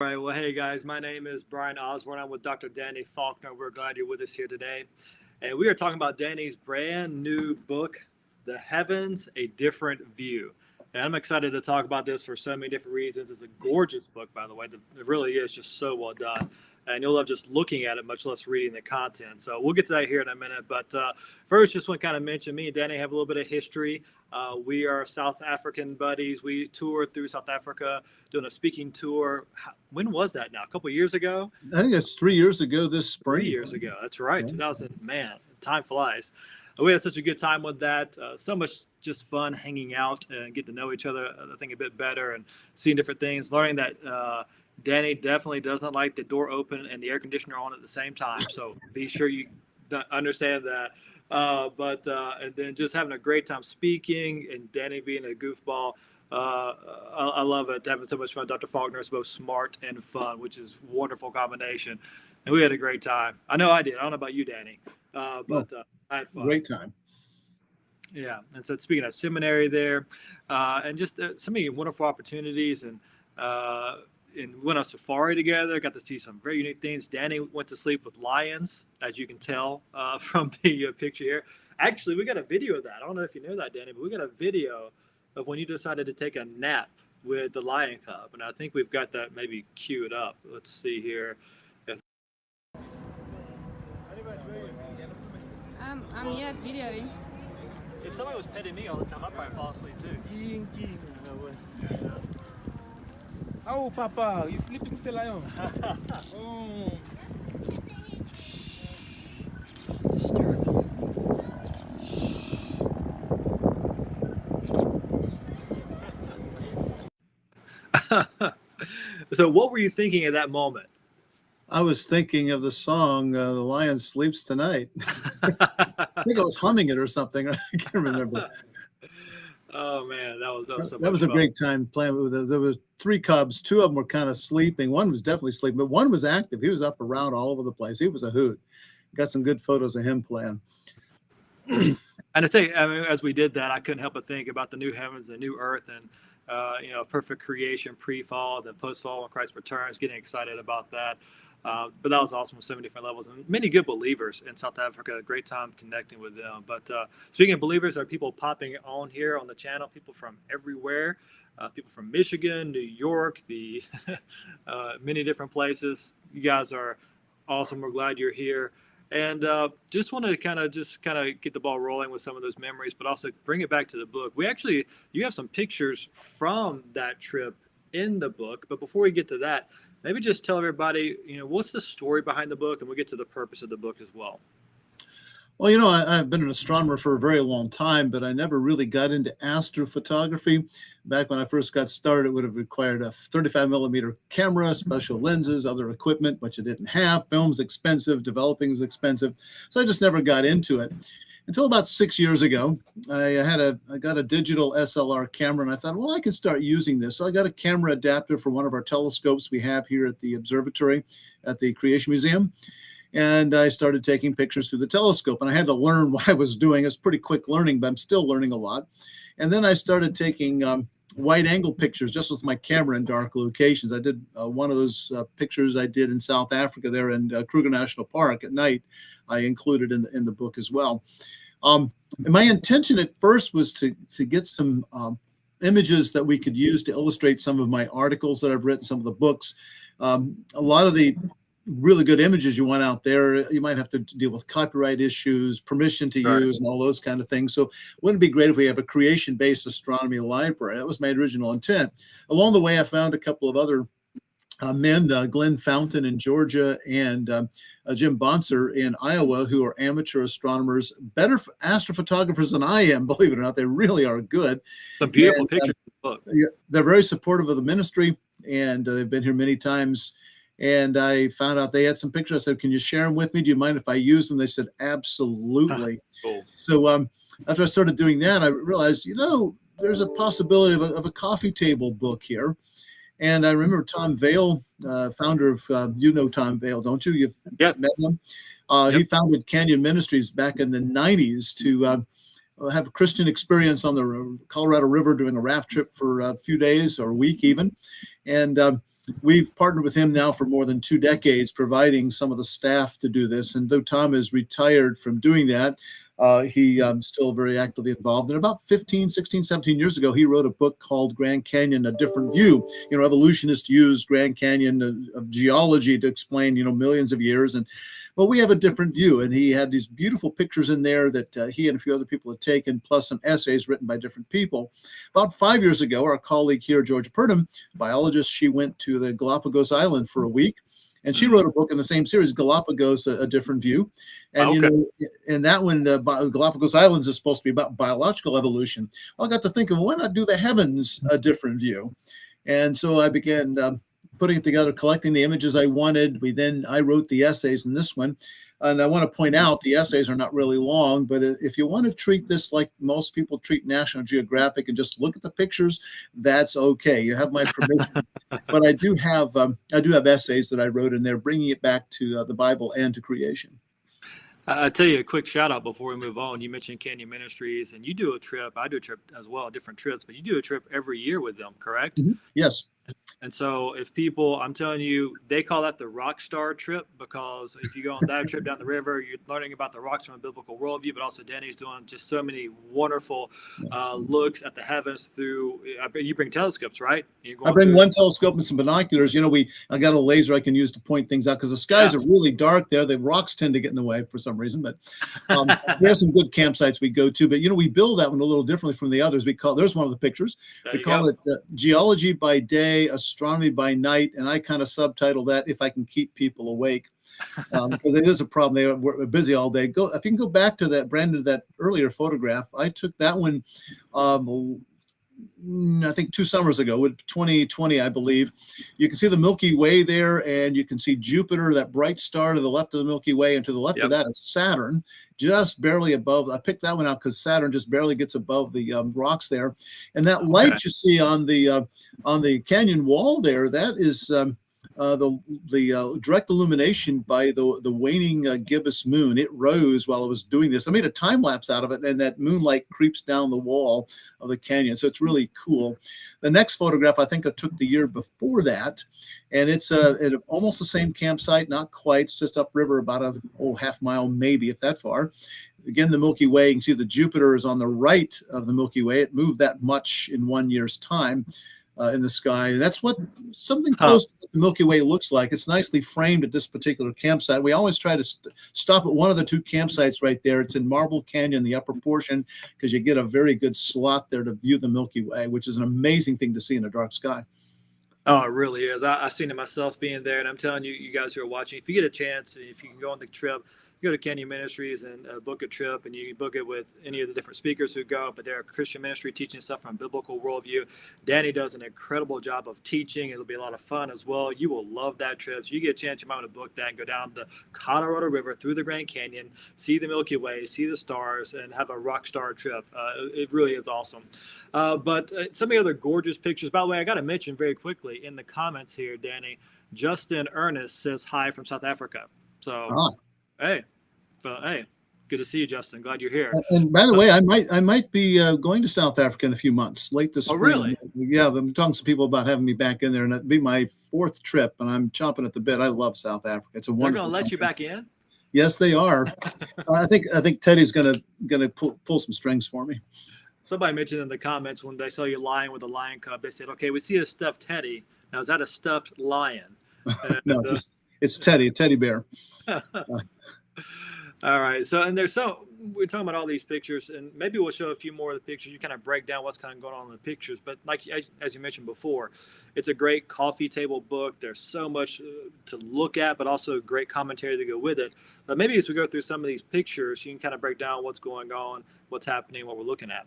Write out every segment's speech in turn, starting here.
All right. Well, hey guys, my name is Bryan Osborne. I'm with Dr. Danny Faulkner. We're glad you're with us here today. And we are talking about Danny's brand new book, The Heavens, A Different View. And I'm excited to talk about this for so many different reasons. It's a gorgeous book, by the way. It really is just so well done. And you'll love just looking at it, much less reading the content. So we'll get to that here in a minute. But first, just want to kind of mention me and Danny have a little bit of history. We are South African buddies. We toured through South Africa doing a speaking tour. When was that now? A couple of years ago? I think it's 3 years ago this spring. 3 years ago. That's right. Yeah. 2000. Man, time flies. We had such a good time with that. So much just fun hanging out and getting to know each other, I think, a bit better and seeing different things. Learning that Danny definitely doesn't like the door open and the air conditioner on at the same time. So be sure you understand that. And then just having a great time speaking and Danny being a goofball. I love it. Having so much fun. Dr. Faulkner is both smart and fun, which is a wonderful combination. And we had a great time. I know I did. I don't know about you, Danny, but I had fun. Great time. Yeah. And so speaking of seminary there, and just so many wonderful opportunities and went on safari together, got to see some very unique things. Danny went to sleep with lions, as you can tell from the picture here. Actually, we got a video of that. I don't know if you know that, Danny, but we got a video of when you decided to take a nap with the lion cub. And I think we've got that maybe queued up. Let's see here. I'm here videoing. If somebody was petting me all the time, I'd probably fall asleep too. Oh, Papa, you sleeping with the lion? Oh. So what were you thinking at that moment? I was thinking of the song "The Lion Sleeps Tonight." I think I was humming it or something. I can't remember. Oh man, that was so That was a fun. great time playing with it. There was 3 cubs. 2 of them were kind of sleeping. One was definitely sleeping, but one was active. He was up around all over the place. He was a hoot. Got some good photos of him playing. And to say, I mean, as we did that, I couldn't help but think about the new heavens and new earth and, perfect creation pre-fall, then post-fall when Christ returns, getting excited about that. But that was awesome with so many different levels and many good believers in South Africa. A great time connecting with them. But speaking of believers, there are people popping on here on the channel, people from everywhere, people from Michigan, New York, the many different places. You guys are awesome. We're glad you're here. And just wanted to kind of get the ball rolling with some of those memories, but also bring it back to the book. You have some pictures from that trip in the book. But before we get to that, maybe just tell everybody, what's the story behind the book, and we'll get to the purpose of the book as well. Well, I've been an astronomer for a very long time, but I never really got into astrophotography. Back when I first got started, it would have required a 35 millimeter camera, special lenses, other equipment, which I didn't have. Film's expensive, developing was expensive. So I just never got into it. Until about 6 years ago, I got a digital SLR camera, and I thought, well, I can start using this. So I got a camera adapter for one of our telescopes we have here at the observatory at the Creation Museum. And I started taking pictures through the telescope, and I had to learn what I was doing. It's pretty quick learning, but I'm still learning a lot. And then I started taking wide angle pictures just with my camera in dark locations. I did one of those pictures I did in South Africa there in Kruger National Park at night. I included in the book as well. And my intention at first was to get some images that we could use to illustrate some of my articles that I've written, some of the books. A lot of the really good images you want out there, you might have to deal with copyright issues, permission to use, and all those kind of things. So wouldn't it be great if we have a creation-based astronomy library? That was my original intent. Along the way, I found a couple of other men, Glenn Fountain in Georgia and Jim Bonser in Iowa, who are amateur astronomers, better astrophotographers than I am, believe it or not. They really are good. Some beautiful pictures in the book. Yeah, they're very supportive of the ministry, and they've been here many times. And I found out they had some pictures. I said, can you share them with me? Do you mind if I use them? They said, absolutely. Cool. So after I started doing that, I realized, there's a possibility of a coffee table book here. And I remember Tom Vail, founder of, Tom Vail, don't you? You've met him. He founded Canyon Ministries back in the 90s to have a Christian experience on the Colorado River doing a raft trip for a few days or a week even. And we've partnered with him now for more than 2 decades, providing some of the staff to do this. And though Tom is retired from doing that, he still very actively involved. And about 15, 16, 17 years ago, he wrote a book called Grand Canyon, A Different View. Evolutionists use Grand Canyon of geology to explain, millions of years. And well, we have a different view. And he had these beautiful pictures in there that he and a few other people had taken, plus some essays written by different people. About 5 years ago, our colleague here, Georgia Purdom, biologist, she went to the Galapagos Island for a week. And she wrote a book in the same series, Galapagos, A Different View. And, and that one, Galapagos Islands is supposed to be about biological evolution. Well, I got to think of, why not do the heavens a different view? And so I began putting it together, collecting the images I wanted. I wrote the essays in this one. And I want to point out the essays are not really long, but if you want to treat this like most people treat National Geographic and just look at the pictures, that's okay. You have my permission. But I do have essays that I wrote in there, bringing it back to the Bible and to creation. I'll tell you a quick shout out before we move on. You mentioned Canyon Ministries, and you do a trip. I do a trip as well, different trips, but you do a trip every year with them, correct? Mm-hmm. Yes. And so if people, I'm telling you, they call that the rock star trip, because if you go on that trip down the river, you're learning about the rocks from a biblical worldview, but also Danny's doing just so many wonderful looks at the heavens through, you bring telescopes, right? I bring one telescope and some binoculars. I got a laser I can use to point things out because the skies are really dark there. The rocks tend to get in the way for some reason, but we have some good campsites we go to. But, we build that one a little differently from the others. There's one of the pictures. We call it geology by day, astronomy by night, and I kind of subtitle that "If I Can Keep People Awake," because it is a problem. They're busy all day. If you can go back to that, Brandon, that earlier photograph, I took that one. I think 2 summers ago, with 2020, I believe. You can see the Milky Way there, and you can see Jupiter, that bright star to the left of the Milky Way, and to the left of that is Saturn, just barely above. I picked that one out because Saturn just barely gets above the rocks there, and that light you see on the canyon wall there, that is the direct illumination by the waning gibbous moon. It rose while I was doing this. I made a time lapse out of it, and that moonlight creeps down the wall of the canyon. So it's really cool. The next photograph I think I took the year before that, and it's at almost the same campsite, not quite. It's just upriver about a half mile, maybe, if that far. Again, the Milky Way, you can see the Jupiter is on the right of the Milky Way. It moved that much in 1 year's time. In the sky. And that's something close to what the Milky Way looks like. It's nicely framed at this particular campsite. We always try to stop at one of the 2 campsites right there. It's in Marble Canyon, the upper portion, because you get a very good slot there to view the Milky Way, which is an amazing thing to see in a dark sky. Oh, it really is. I've seen it myself being there, and I'm telling you, you guys who are watching, if you get a chance, if you can go on the trip, go to Canyon Ministries and book a trip, and you can book it with any of the different speakers who go, but they're a Christian ministry teaching stuff from a biblical worldview. Danny does an incredible job of teaching. It'll be a lot of fun as well. You will love that trip. So you get a chance, you might want to book that and go down the Colorado River through the Grand Canyon, see the Milky Way, see the stars, and have a rock star trip. It really is awesome. But some of the other gorgeous pictures, by the way, I got to mention very quickly in the comments here, Danny, Justin Ernest says hi from South Africa. So, Hey, good to see you, Justin. Glad you're here. And by the way, I might be going to South Africa in a few months, late this spring. Really? Yeah, I'm talking to some people about having me back in there, and it'll be my 4th trip, and I'm chomping at the bit. I love South Africa. It's a wonderful. They're going to let country. you back in? Yes, they are. I think Teddy's gonna pull some strings for me. Somebody mentioned in the comments when they saw you lying with a lion cub, they said, "Okay, we see a stuffed teddy. Now, is that a stuffed lion?" No, it's Teddy, a teddy bear. All right. So, and we're talking about all these pictures, and maybe we'll show a few more of the pictures. You kind of break down what's kind of going on in the pictures. But like, as you mentioned before, it's a great coffee table book. There's so much to look at, but also great commentary to go with it. But maybe as we go through some of these pictures, you can kind of break down what's going on, what's happening, what we're looking at.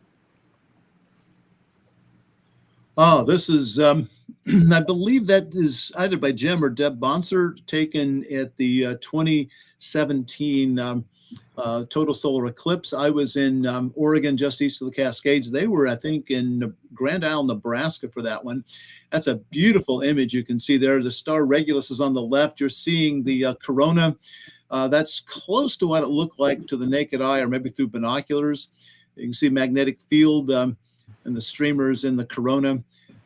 Oh, this is, I believe that is either by Jim or Deb Bonser, taken at the 2017 total solar eclipse. I was in Oregon, just east of the Cascades. They were, I think, in Grand Isle, Nebraska for that one. That's a beautiful image you can see there. The star Regulus is on the left. You're seeing the corona. That's close to what it looked like to the naked eye, or maybe through binoculars. You can see magnetic field and the streamers in the corona.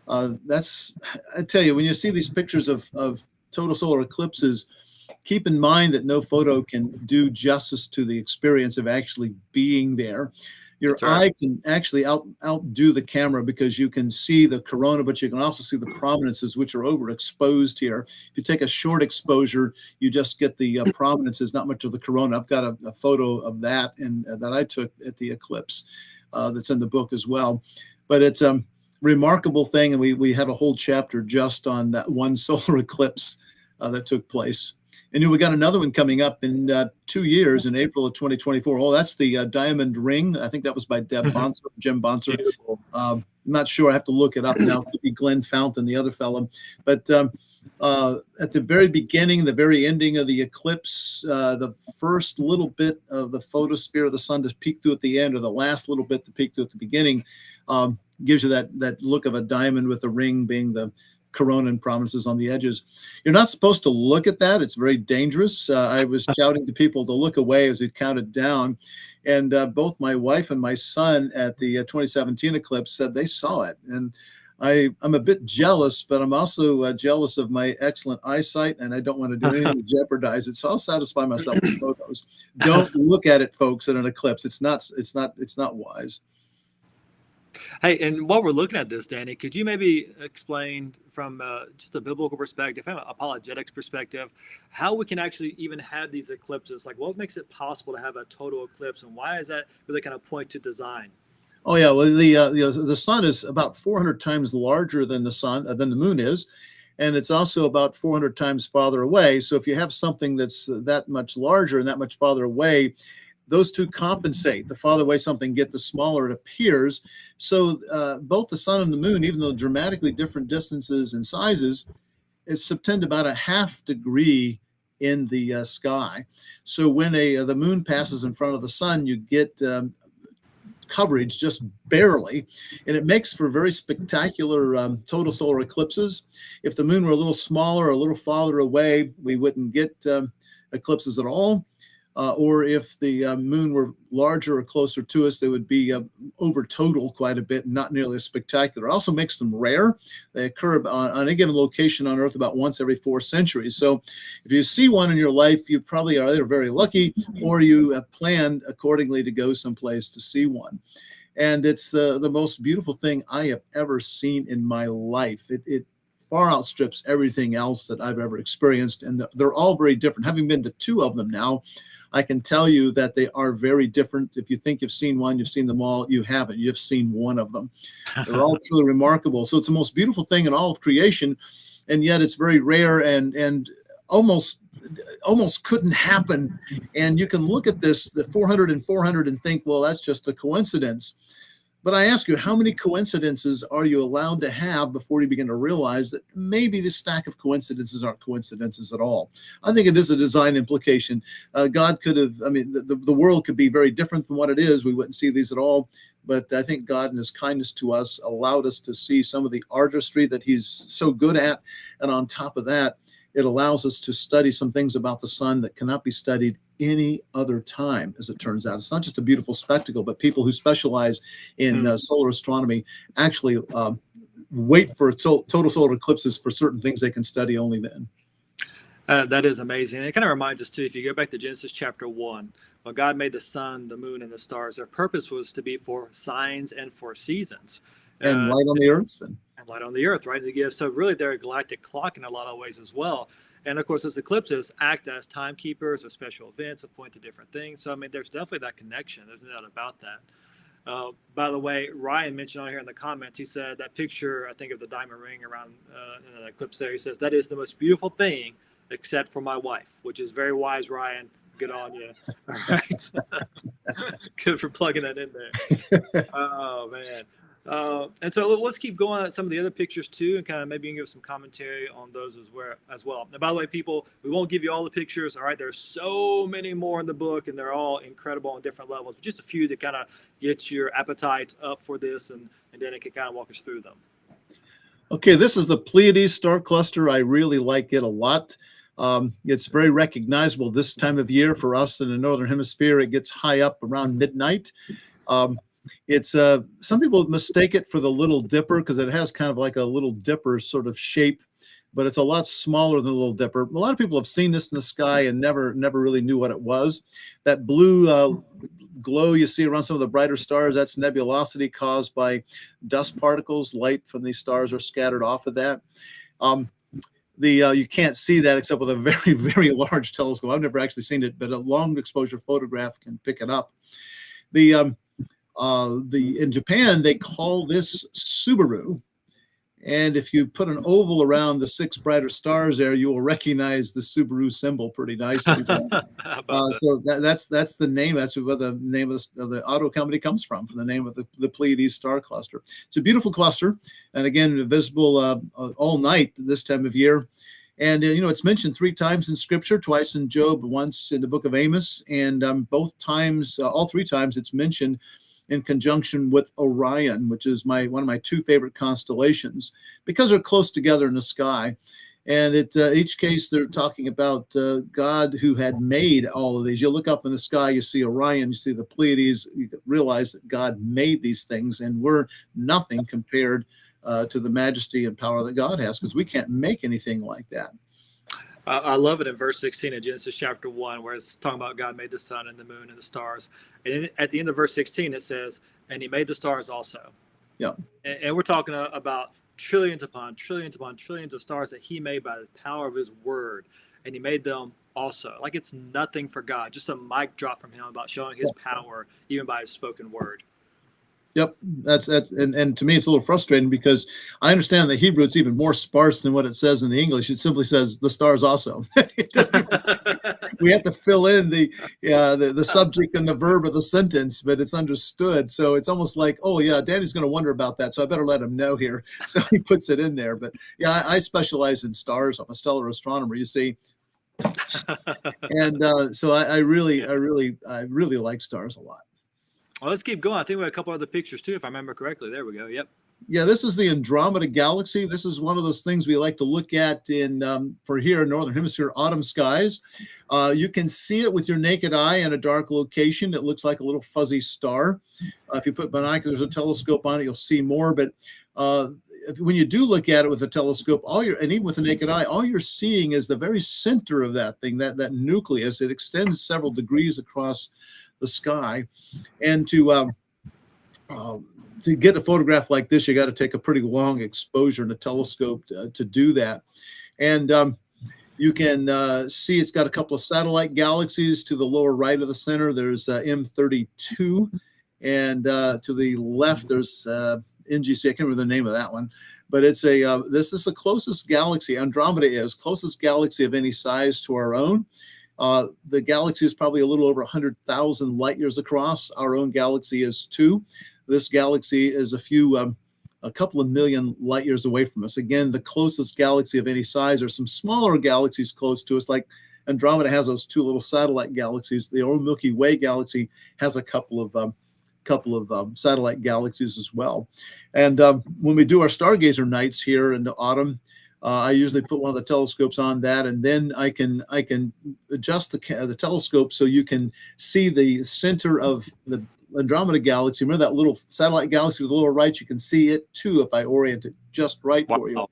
I tell you, when you see these pictures of total solar eclipses, keep in mind that no photo can do justice to the experience of actually being there. Your That's right. eye can actually outdo the camera because you can see the corona, but you can also see the prominences, which are overexposed here. If you take a short exposure, you just get the prominences, not much of the corona. I've got a photo of that that I took at the eclipse that's in the book as well. But it's a remarkable thing, and we have a whole chapter just on that one solar eclipse that took place. And we got another one coming up in 2 years, in April of 2024. Oh, that's the Diamond Ring. I think that was by Jim Bonser. I'm not sure. I have to look it up now. It could be Glenn Fountain, the other fellow. But at the very beginning, the very ending of the eclipse, the first little bit of the photosphere of the sun to peek through at the end, or the last little bit to peek through at the beginning, gives you that look of a diamond with the ring being the corona and prominences on the edges. You're not supposed to look at that. It's very dangerous. I was shouting to people to look away as we counted down. And both my wife and my son at the 2017 eclipse said they saw it. And I'm a bit jealous, but I'm also jealous of my excellent eyesight, and I don't want to do anything to jeopardize it. So I'll satisfy myself with photos. Don't look at it, folks, at an eclipse. It's not wise. Hey, and while we're looking at this, Danny, could you maybe explain from just a biblical perspective, from an apologetics perspective, how we can actually even have these eclipses? Like, what makes it possible to have a total eclipse, and why is that really kind of point to design? Oh yeah, well the sun is about 400 times larger than the moon is, and it's also about 400 times farther away. So if you have something that's that much larger and that much farther away, those two compensate. The farther away something gets, the smaller it appears. So both the sun and the moon, even though dramatically different distances and sizes, subtend about a ½ degree in the sky. So when the moon passes in front of the sun, you get coverage just barely, and it makes for very spectacular total solar eclipses. If the moon were a little smaller or a little farther away, we wouldn't get eclipses at all. Or if the moon were larger or closer to us, they would be over total quite a bit, and not nearly as spectacular. It also makes them rare. They occur on any given location on Earth about once every 4 centuries. So if you see one in your life, you probably are either very lucky, or you have planned accordingly to go someplace to see one. And it's the most beautiful thing I have ever seen in my life. It far outstrips everything else that I've ever experienced, and they're all very different. Having been to 2 of them now, I can tell you that they are very different. If you think you've seen one, you've seen them all. You haven't. You've seen one of them. They're all truly remarkable. So it's the most beautiful thing in all of creation, and yet it's very rare and almost couldn't happen. And you can look at this, the 400 and 400, and think, well, that's just a coincidence. But I ask you, how many coincidences are you allowed to have before you begin to realize that maybe this stack of coincidences aren't coincidences at all? I think it is a design implication. God could have, the world could be very different from what it is. We wouldn't see these at all. But I think God, in his kindness to us, allowed us to see some of the artistry that he's so good at. And on top of that, it allows us to study some things about the sun that cannot be studied any other time, as it turns out. It's not just a beautiful spectacle, but people who specialize in solar astronomy actually wait for total solar eclipses for certain things they can study only then. That is amazing. And it kind of reminds us, too, if you go back to Genesis chapter 1, when God made the sun, the moon, and the stars, their purpose was to be for signs and for seasons. And light on the earth. And light on the earth, right? So really they're a galactic clock in a lot of ways as well. And of course, those eclipses act as timekeepers of special events, that point to different things. So, there's definitely that connection. There's no doubt about that. By the way, Ryan mentioned on here in the comments, he said that picture, I think, of the diamond ring around in an eclipse there, he says, that is the most beautiful thing except for my wife, which is very wise, Ryan. Good on you. All right. Good for plugging that in there. Oh, man. And so let's keep going at some of the other pictures too, and kind of maybe you can give some commentary on those as well. And by the way, people, we won't give you all the pictures. All right, there's so many more in the book, and they're all incredible on different levels. Just a few to kind of get your appetite up for this, and then it can kind of walk us through them. Okay, this is the Pleiades star cluster. I really like it a lot. It's very recognizable this time of year for us in the Northern Hemisphere. It gets high up around midnight. it's some people mistake it for the Little Dipper because it has kind of like a Little Dipper sort of shape, but it's a lot smaller than the Little Dipper. A lot of people have seen this in the sky and never really knew what it was. That blue glow you see around some of the brighter stars, that's nebulosity caused by dust particles. Light from these stars are scattered off of that. You can't see that except with a very, very large telescope. I've never actually seen it, but a long exposure photograph can pick it up. In Japan, they call this Subaru. And if you put an oval around the 6 brighter stars there, you will recognize the Subaru symbol pretty nicely. So that's the name. That's where the name of the auto company comes from the name of the Pleiades star cluster. It's a beautiful cluster, and again, visible all night this time of year. And it's mentioned 3 times in Scripture, twice in Job, once in the book of Amos, and both times, all 3 times, it's mentioned in conjunction with Orion, which is one of my 2 favorite constellations because they're close together in the sky. And each case they're talking about God who had made all of these. You look up in the sky, you see Orion, you see the Pleiades, you realize that God made these things, and we're nothing compared to the majesty and power that God has, because we can't make anything like that. I love it in verse 16 of Genesis chapter 1, where it's talking about God made the sun and the moon and the stars. And at the end of verse 16, it says, and he made the stars also. Yeah. And we're talking about trillions upon trillions upon trillions of stars that he made by the power of his word. And he made them also. Like, it's nothing for God. Just a mic drop from him about showing his power, even by his spoken word. Yep, that's and to me it's a little frustrating because I understand the Hebrew it's even more sparse than what it says in the English. It simply says the stars also. We have to fill in the subject and the verb of the sentence, but it's understood. So it's almost like, oh yeah, Danny's going to wonder about that, so I better let him know here. So he puts it in there. But yeah, I specialize in stars. I'm a stellar astronomer, you see. And so I really like stars a lot. Well, let's keep going. I think we have a couple other pictures too, if I remember correctly. There we go. Yep. Yeah, this is the Andromeda Galaxy. This is one of those things we like to look at for here in Northern Hemisphere autumn skies. You can see it with your naked eye in a dark location. It looks like a little fuzzy star. If you put binoculars or telescope on it, you'll see more. But when you do look at it with a telescope, and even with the naked eye, all you're seeing is the very center of that thing, that nucleus. It extends several degrees across the sky, and to get a photograph like this, you got to take a pretty long exposure in a telescope to do that. And you can see it's got a couple of satellite galaxies to the lower right of the center. There's M32, and to the left there's NGC. I can't remember the name of that one, but it's this is the closest galaxy. Andromeda is closest galaxy of any size to our own. The galaxy is probably a little over 100,000 light years across. Our own galaxy is 2. This galaxy is a couple of million light years away from us. Again, the closest galaxy of any size. There's some smaller galaxies close to us, like Andromeda has those 2 little satellite galaxies. The old Milky Way galaxy has a couple of satellite galaxies as well. And when we do our stargazer nights here in the autumn, I usually put one of the telescopes on that, and then I can adjust the telescope so you can see the center of the Andromeda Galaxy. Remember that little satellite galaxy to the lower right? You can see it too if I orient it just right for you.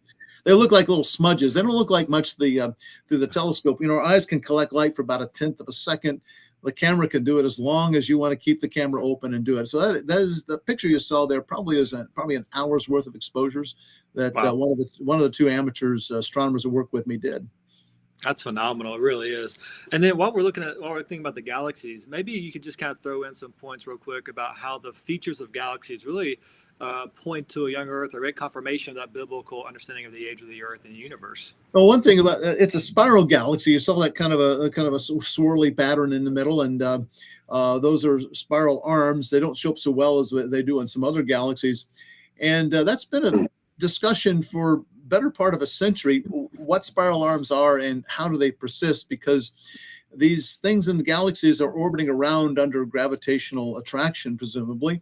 They look like little smudges. They don't look like much through the telescope. Our eyes can collect light for about 1/10 of a second. The camera can do it as long as you want to keep the camera open and do it. So that is the picture you saw there. Probably an hour's worth of exposures that one of the 2 amateurs astronomers that work with me did. That's phenomenal. It really is. And then while we're thinking about the galaxies, maybe you could just kind of throw in some points real quick about how the features of galaxies really point to a young Earth, or great confirmation of that biblical understanding of the age of the Earth and the universe. Well, one thing about it's a spiral galaxy. You saw that kind of a swirly pattern in the middle, and those are spiral arms. They don't show up so well as they do in some other galaxies, and that's been a discussion for better part of a century, what spiral arms are and how do they persist, because these things in the galaxies are orbiting around under gravitational attraction, presumably.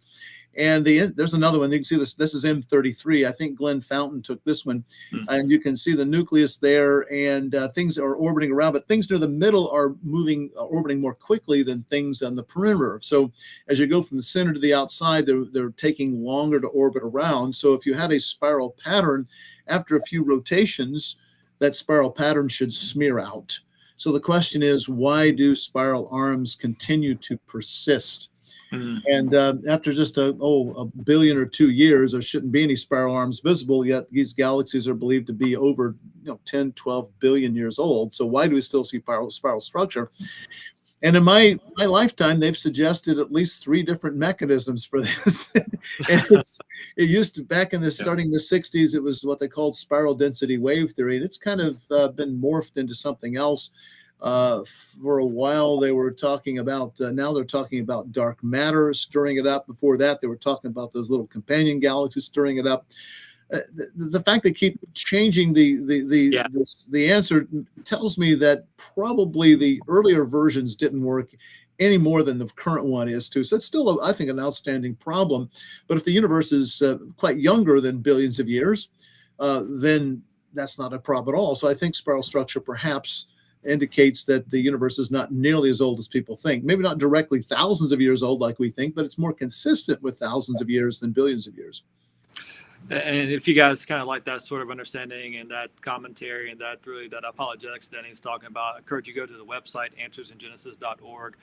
And there's another one. You can see this. This is M33. I think Glenn Fountain took this one. And you can see the nucleus there, and things are orbiting around. But things near the middle are orbiting more quickly than things on the perimeter. So as you go from the center to the outside, they're taking longer to orbit around. So if you had a spiral pattern, after a few rotations, that spiral pattern should smear out. So the question is, why do spiral arms continue to persist? And after just a billion or 2 years, there shouldn't be any spiral arms visible, yet these galaxies are believed to be over 10, 12 billion years old. So why do we still see spiral structure? And in my lifetime, they've suggested at least 3 different mechanisms for this. And it used to, back in starting the 60s, it was what they called spiral density wave theory. And it's kind of been morphed into something else. For a while, they were talking about, now they're talking about dark matter stirring it up. Before that, they were talking about those little companion galaxies stirring it up. The fact they keep changing the answer tells me that probably the earlier versions didn't work any more than the current one is too. So it's still, I think, an outstanding problem. But if the universe is quite younger than billions of years, then that's not a problem at all. So I think spiral structure perhaps indicates that the universe is not nearly as old as people think. Maybe not directly thousands of years old like we think, but it's more consistent with thousands of years than billions of years. And if you guys kind of like that sort of understanding and that commentary and that apologetics Danny's talking about, I encourage you to go to the website, answersingenesis.org.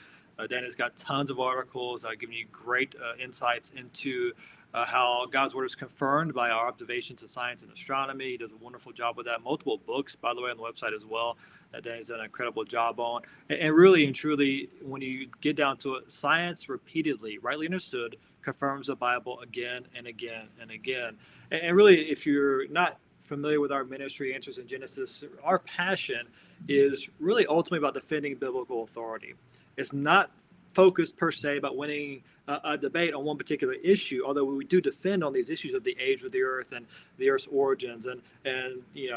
Danny's got tons of articles giving you great insights into how God's word is confirmed by our observations of science and astronomy. He does a wonderful job with that. Multiple books, by the way, on the website as well, that Danny's done an incredible job on. And really and truly, when you get down to it, science repeatedly, rightly understood, confirms the Bible again and again and again. And really, if you're not familiar with our ministry, Answers in Genesis, our passion is really ultimately about defending biblical authority. It's not focused per se about winning a debate on one particular issue, although we do defend on these issues of the age of the earth and the earth's origins and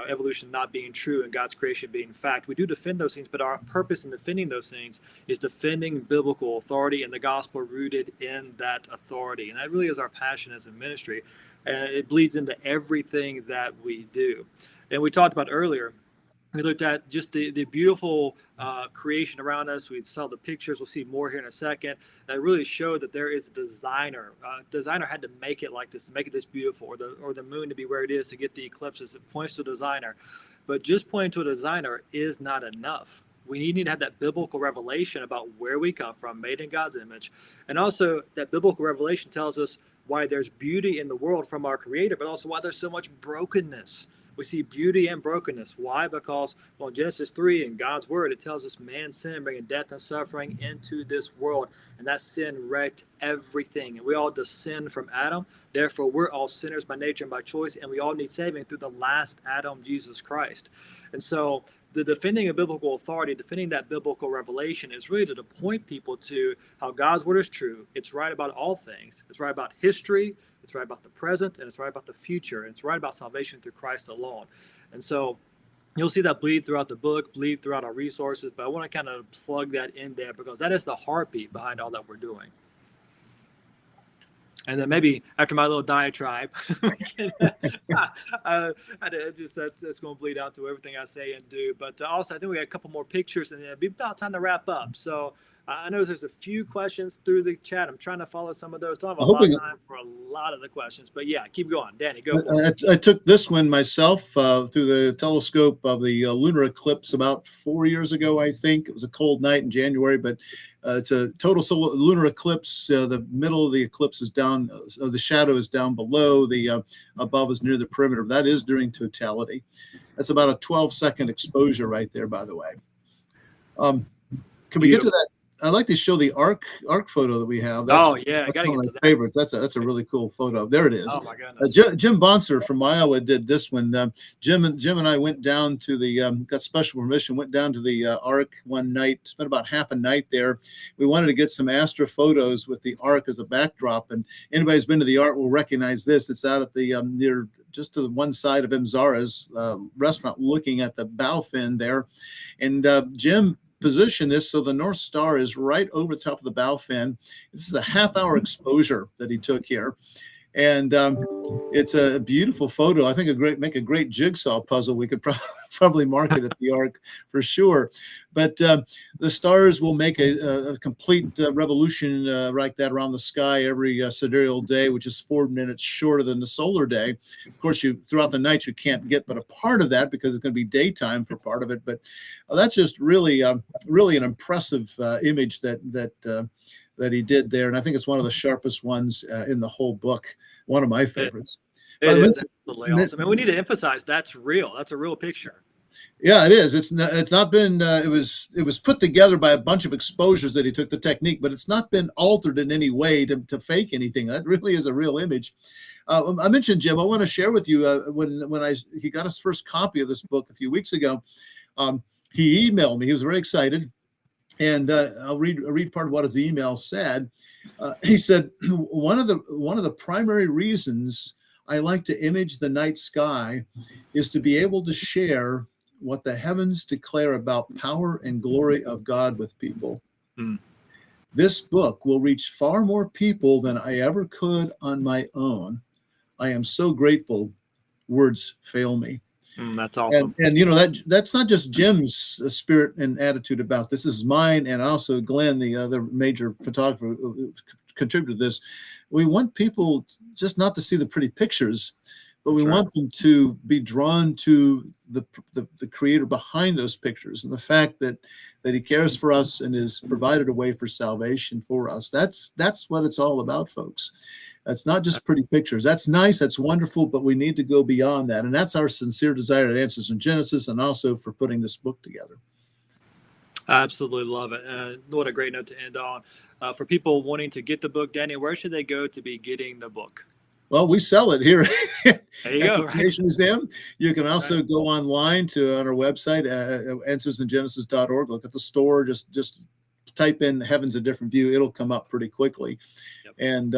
evolution not being true and God's creation being fact. We do defend those things, but our purpose in defending those things is defending biblical authority and the gospel rooted in that authority. And that really is our passion as a ministry. And it bleeds into everything that we do. And we talked about earlier, we looked at just the beautiful creation around us. We saw the pictures. We'll see more here in a second. That really showed that there is a designer. Designer had to make it like this, to make it this beautiful, or the moon to be where it is, to get the eclipses. It points to a designer. But just pointing to a designer is not enough. We need to have that biblical revelation about where we come from, made in God's image. And also that biblical revelation tells us why there's beauty in the world from our Creator, but also why there's so much brokenness. We see beauty and brokenness. Why? Because, in Genesis 3 in God's word, it tells us man sinned, bringing death and suffering into this world. And that sin wrecked everything. And we all descend from Adam. Therefore, we're all sinners by nature and by choice. And we all need saving through the last Adam, Jesus Christ. And so the defending of biblical authority, defending that biblical revelation is really to point people to how God's word is true. It's right about all things. It's right about history. It's right about the present, and it's right about the future, and it's right about salvation through Christ alone. And so you'll see that bleed throughout the book, bleed throughout our resources, but I want to kind of plug that in there because that is the heartbeat behind all that we're doing. And then maybe after my little diatribe, that's going to bleed out to everything I say and do. But also, I think we got a couple more pictures, and it'll be about time to wrap up. So I know there's a few questions through the chat. I'm trying to follow some of those. Don't have a lot of time for a lot of the questions, but yeah, keep going. Danny, go for it. I took this one myself through the telescope of the lunar eclipse about 4 years ago, I think. It was a cold night in January, but it's a total lunar eclipse. The middle of the eclipse is down, the shadow is down below, the above is near the perimeter. That is during totality. That's about a 12-second exposure right there, by the way. Can we get to that? I'd like to show the arc photo that we have. That's one of my favorites. That's a really cool photo. There it is. Oh my goodness. Jim Bonser from Iowa did this one. Jim and I went down to the got special permission. Went down to the arc one night. Spent about half a night there. We wanted to get some astro photos with the arc as a backdrop. And anybody who's been to the arc will recognize this. It's out at the near just to the one side of Imzara's restaurant, looking at the bow fin there. And Jim position this so the North Star is right over the top of the bow fin. This is a half-hour exposure that he took here. And it's a beautiful photo. I think make a great jigsaw puzzle. We could probably market at the Ark for sure. But the stars will make a complete revolution like that around the sky every sidereal day, which is 4 minutes shorter than the solar day. Of course, throughout the night you can't get but a part of that because it's going to be daytime for part of it. But that's just really, really an impressive image that he did there, and I think it's one of the sharpest ones in the whole book. One of my favorites. It is absolutely awesome. I mean, we need to emphasize that's real. That's a real picture. Yeah, it is. It's not been. It was put together by a bunch of exposures that he took the technique, but it's not been altered in any way to fake anything. That really is a real image. I mentioned Jim. I want to share with you when he got his first copy of this book a few weeks ago. He emailed me. He was very excited. And I'll read part of what his email said. He said, one of the primary reasons I like to image the night sky is to be able to share what the heavens declare about power and glory of God with people. Mm. This book will reach far more people than I ever could on my own. I am so grateful. Words fail me. That's awesome. And that's not just Jim's spirit and attitude about this. This is mine, and also Glenn, the other major photographer who contributed to this. We want people just not to see the pretty pictures, but we want them to be drawn to the creator behind those pictures and the fact that he cares for us and has provided a way for salvation for us. That's what it's all about, folks. That's not just pretty pictures. That's nice. That's wonderful, but we need to go beyond that. And that's our sincere desire at Answers in Genesis, and also for putting this book together. I absolutely love it. What a great note to end on. For people wanting to get the book, Danny, where should they go to be getting the book? Well, we sell it here there you at go, the Creation Museum. On our website, answersingenesis.org. Look at the store. Just type in Heaven's a Different View. It'll come up pretty quickly. Yep. And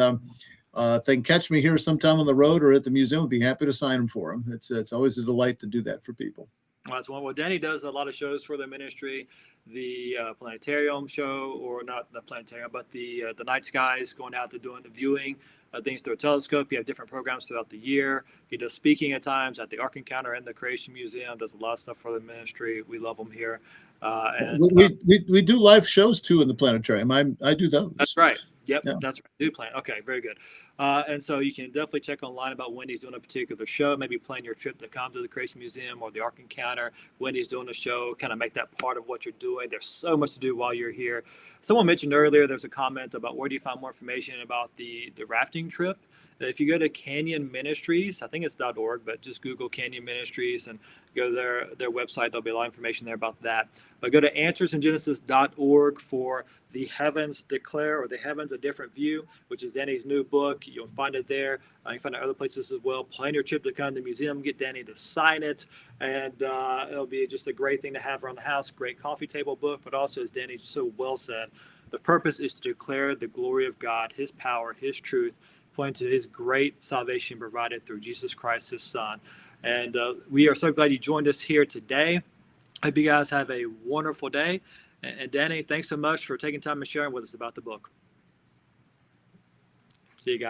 if they can catch me here sometime on the road or at the museum, I'd be happy to sign them for them. It's always a delight to do that for people. Well, that's one. Well, Danny does a lot of shows for the ministry, the planetarium show, or not the planetarium, but the night skies, going out to doing the viewing things through a telescope. You have different programs throughout the year. He does speaking at times at the Ark Encounter and the Creation Museum. Does a lot of stuff for the ministry. We love him here. We do live shows too in the planetarium. I do those. That's right. Yep, yeah. That's right. Do plan. Okay, very good. And so you can definitely check online about when he's doing a particular show, maybe plan your trip to come to the Creation Museum or the Ark Encounter when he's doing a show, kind of make that part of what you're doing. There's so much to do while you're here. Someone mentioned earlier, there's a comment about where do you find more information about the rafting trip. If you go to Canyon Ministries, I think it's .org, but just Google Canyon Ministries and go to their website. There'll be a lot of information there about that. But go to answersingenesis.org for The Heavens Declare, or The Heavens a Different View, which is Danny's new book. You'll find it there. You can find it other places as well. Plan your trip to come to the museum, get Danny to sign it, and it'll be just a great thing to have around the house. Great coffee table book, but also, as Danny so well said, the purpose is to declare the glory of God, His power, His truth, pointing to His great salvation provided through Jesus Christ, His Son. And we are so glad you joined us here today. I hope you guys have a wonderful day. And Danny, thanks so much for taking time and sharing with us about the book. See you guys.